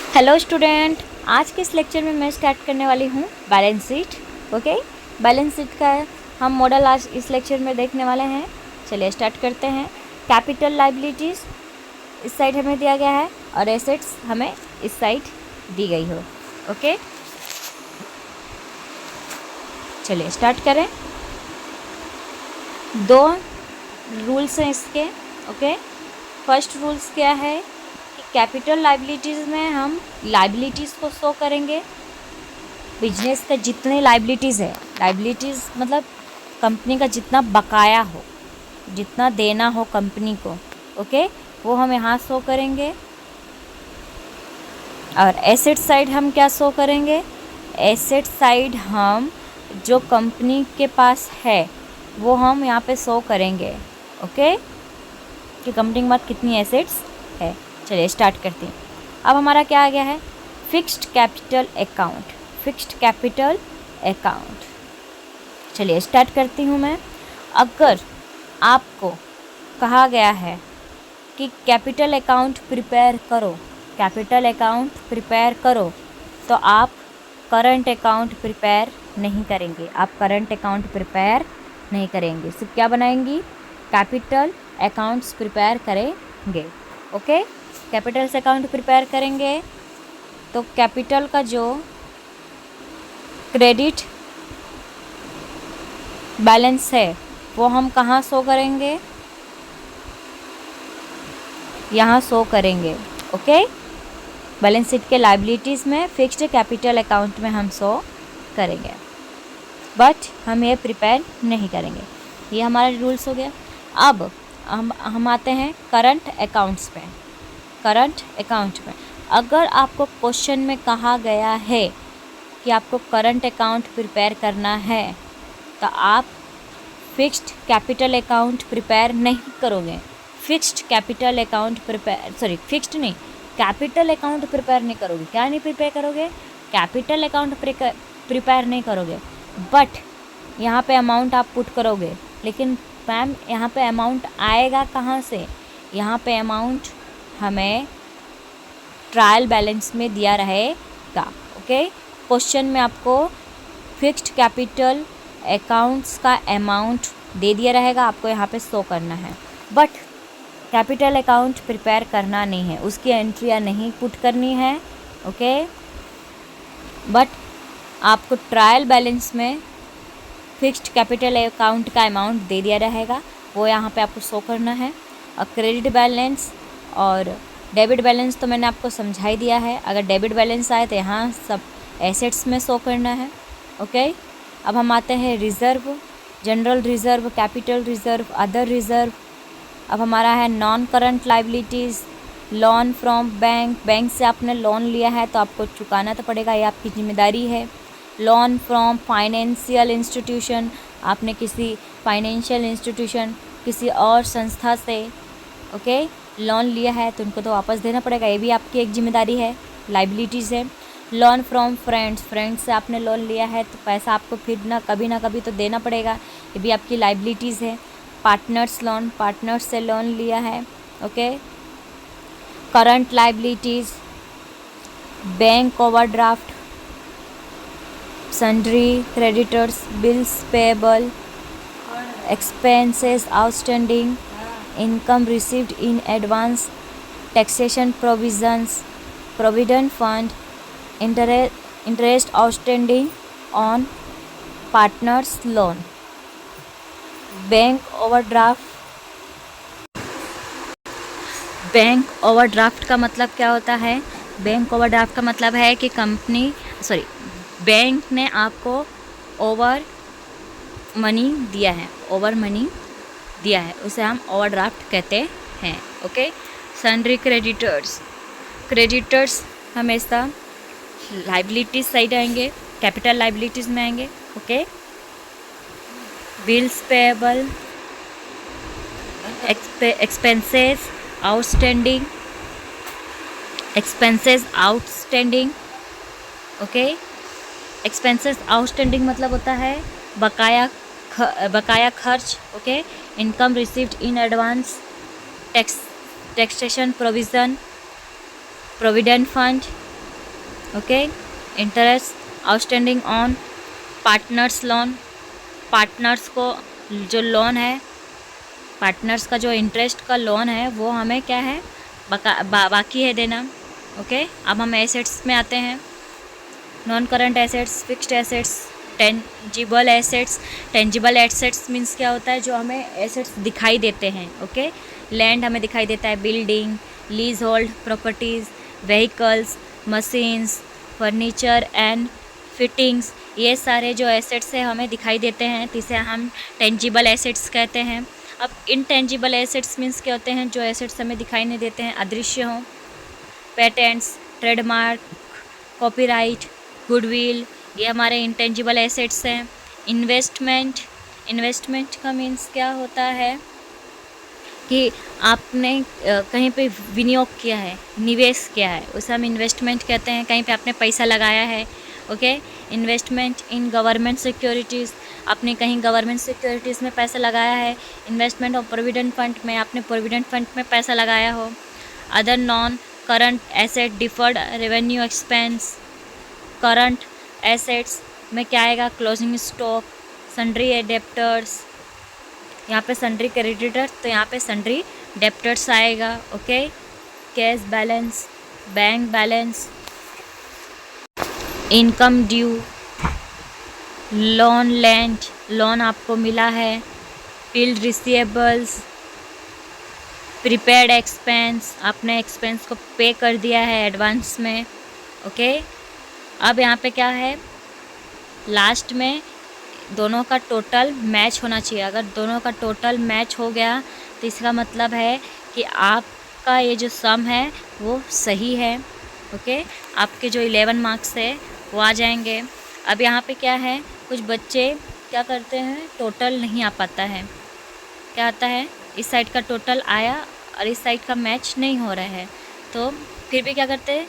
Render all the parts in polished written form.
Hello student, आज के इस लेक्चर में मैं स्टार्ट करने वाली हूँ balance sheet. Okay, balance sheet का हम मॉडल आज इस लेक्चर में देखने वाले हैं। चलिए स्टार्ट करते हैं। कैपिटल लाइबिलिटीज़ इस साइड हमें दिया गया है और एसेट्स हमें इस साइड दी गई हो। ओके, चलिए स्टार्ट करें। दो रूल्स हैं इसके। ओके, फर्स्ट रूल्स क्या है कि कैपिटल लाइबिलिटीज़ में हम लाइबिलिटीज़ को शो करेंगे। बिजनेस का जितने लाइबिलिटीज़ है, लाइबिलिटीज़ मतलब कंपनी का जितना बकाया हो, जितना देना हो कंपनी को, ओके, वो हम यहाँ शो करेंगे। और एसेट साइड हम क्या शो करेंगे? एसेट साइड हम जो कंपनी के पास है वो हम यहाँ पे शो करेंगे। ओके, कि कंपनी के पास कितनी एसेट्स है। चलिए स्टार्ट करते हैं। अब हमारा क्या आ गया है? Fixed capital account. Fixed capital account. चलिए स्टार्ट करती हूँ मैं। अगर आपको कहा गया है कि कैपिटल अकाउंट प्रिपेयर करो, कैपिटल अकाउंट प्रिपेयर करो, तो आप करंट अकाउंट प्रिपेयर नहीं करेंगे। आप करंट अकाउंट प्रिपेयर नहीं करेंगे, सिर्फ क्या बनाएंगी? कैपिटल अकाउंट्स प्रिपेयर करेंगे। ओके, कैपिटल से अकाउंट प्रिपेयर करेंगे तो कैपिटल का जो क्रेडिट बैलेंस है वो हम कहाँ शो करेंगे? यहाँ शो करेंगे। ओके, बैलेंस शीट के लाइबिलिटीज़ में फिक्स्ड कैपिटल अकाउंट में हम शो करेंगे, बट हम ये प्रिपेयर नहीं करेंगे। ये हमारा रूल्स हो गया। अब हम आते हैं करंट अकाउंट्स पे। करंट अकाउंट में अगर आपको क्वेश्चन में कहा गया है कि आपको करंट अकाउंट प्रिपेयर करना है तो आप फिक्स्ड कैपिटल अकाउंट प्रिपेयर नहीं करोगे। Fixed capital account prepare, sorry fixed नहीं, कैपिटल अकाउंट प्रिपेयर नहीं करोगे। क्या नहीं प्रिपेयर करोगे? कैपिटल अकाउंट प्रिपेयर नहीं करोगे, बट यहाँ पे अमाउंट आप पुट करोगे। लेकिन मैम यहाँ पे अमाउंट आएगा कहाँ से? यहाँ पे अमाउंट हमें ट्रायल बैलेंस में दिया रहेगा। ओके, क्वेश्चन में आपको फिक्स्ड कैपिटल अकाउंट्स का अमाउंट दे दिया रहेगा, आपको यहाँ पे शो करना है, बट कैपिटल अकाउंट प्रिपेयर करना नहीं है, उसकी एंट्रियाँ नहीं पुट करनी है। ओके, बट आपको ट्रायल बैलेंस में फिक्स्ड कैपिटल अकाउंट का अमाउंट दे दिया रहेगा, वो यहाँ पे आपको शो करना है। और क्रेडिट बैलेंस और डेबिट बैलेंस तो मैंने आपको समझा ही दिया है। अगर डेबिट बैलेंस आए तो यहाँ सब एसेट्स में शो करना है। ओके, अब हम आते हैं reserve, general reserve, capital reserve, other reserve. अब हमारा है non current liabilities, loan from bank. Bank से आपने लोन लिया है तो आपको चुकाना तो पड़ेगा, ये आपकी जिम्मेदारी है। लोन फ्रॉम फाइनेंशियल इंस्टीट्यूशन, आपने किसी फाइनेंशियल इंस्टीट्यूशन, किसी और संस्था से ओके लोन लिया है तो उनको तो वापस देना पड़ेगा, ये भी आपकी एक जिम्मेदारी है, लाइबिलिटीज़ है। लोन फ्रॉम फ्रेंड्स, फ्रेंड्स से आपने लोन लिया है तो पैसा आपको फिर ना कभी तो देना पड़ेगा, ये भी आपकी लाइबिलिटीज़ है। पार्टनर्स लोन, पार्टनर्स से लोन लिया है। Okay, current liabilities, bank overdraft, sundry creditors, bills payable, expenses outstanding, income received in advance, taxation provisions, provident fund, interest outstanding on partners loan, bank overdraft. Bank overdraft का मतलब क्या होता है? Bank overdraft का मतलब है कि कंपनी, सॉरी, बैंक ने आपको ओवर मनी दिया है, ओवर मनी दिया है, उसे हम ओवरड्राफ्ट कहते हैं। ओके, सन्ड्री क्रेडिटर्स, क्रेडिटर्स हमेशा लाइबिलिटीज साइड आएंगे, कैपिटल लाइबिलिटीज़ में आएंगे। Okay, bills payable, expenses outstanding, expenses outstanding. Okay, expenses outstanding मतलब होता है बकाया खर्च। Okay, income received in advance, taxation provision, provident fund, okay. Interest outstanding on partners loan, partners को जो लोन है, पार्टनर्स का जो इंटरेस्ट का लोन है वो हमें क्या है, बाकी है देना। ओके। अब हम एसेट्स में आते हैं। Non current assets, fixed assets, tangible assets. Tangible assets means क्या होता है, जो हमें एसेट्स दिखाई देते हैं। ओके। लैंड हमें दिखाई देता है, building, lease hold properties, vehicles, machines, furniture and fittings, ये सारे जो एसेट्स हैं हमें दिखाई देते हैं, तो इसे हम टेंजिबल एसेट्स कहते हैं। अब इनटेंजिबल एसेट्स मीन्स क्या होते हैं, जो एसेट्स हमें दिखाई नहीं देते हैं, अदृश्य हों। पेटेंट्स, ट्रेडमार्क, कॉपीराइट, गुडविल, ये हमारे इंटेंजिबल एसेट्स हैं। इन्वेस्टमेंट, इन्वेस्टमेंट का मीन्स क्या होता है कि आपने कहीं पे विनियोग किया है, निवेश किया है, उसे हम इन्वेस्टमेंट कहते हैं। कहीं पे आपने पैसा लगाया है। Okay. Investment in government securities, आपने कहीं गवर्नमेंट सिक्योरिटीज़ में पैसा लगाया है। इन्वेस्टमेंट ऑफ प्रोविडेंट फंड में, आपने प्रोविडेंट फंड में पैसा लगाया हो। Other non current asset, deferred revenue expense. Current assets में क्या आएगा, क्लोजिंग स्टॉक, सन्ड्री डेप्टर्स, यहाँ पे सन्ड्री क्रेडिटर, तो यहाँ पे सन्ड्री डेप्टर्स आएगा। Okay. Cash balance, bank balance, income due, loan land, loan आपको मिला है, बिल्ड रिसीवेबल्स, प्रीपेड एक्सपेंस, आपने एक्सपेंस को पे कर दिया है एडवांस में। ओके। अब यहाँ पे क्या है, लास्ट में दोनों का टोटल मैच होना चाहिए। अगर दोनों का टोटल मैच हो गया तो इसका मतलब है कि आपका ये जो सम है वो सही है। ओके। आपके जो 11 मार्क्स है वो आ जाएंगे। अब यहाँ पे क्या है, कुछ बच्चे क्या करते हैं, टोटल नहीं आ पाता है। क्या आता है, इस साइड का टोटल आया और इस साइड का मैच नहीं हो रहा है, तो फिर भी क्या करते हैं,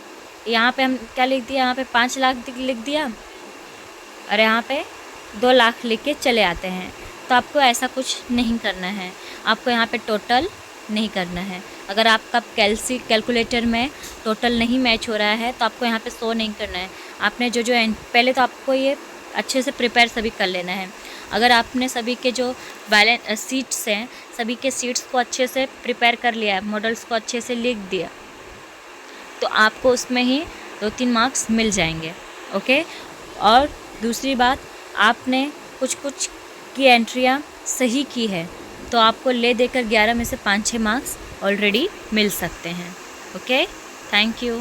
यहाँ पे हम क्या लिख दिया, यहाँ पे 5 लाख लिख दिया और यहाँ पे 2 लाख लिख के चले आते हैं। तो आपको ऐसा कुछ नहीं करना है, आपको यहाँ पे टोटल नहीं करना है। अगर आपका कैलकुलेटर में टोटल नहीं मैच हो रहा है तो आपको यहाँ पे शो नहीं करना है। आपने जो पहले तो आपको ये अच्छे से प्रिपेयर सभी कर लेना है। अगर आपने सभी के जो बैलेंस सीट्स हैं, सभी के सीट्स को अच्छे से प्रिपेयर कर लिया है, मॉडल्स को अच्छे से लिख दिया, तो आपको उसमें ही 2-3 मार्क्स मिल जाएंगे। ओके। और दूसरी बात, आपने कुछ की एंट्रियाँ सही की है तो आपको ले देकर 11 में से 5-6 मार्क्स ऑलरेडी मिल सकते हैं। ओके। Thank you.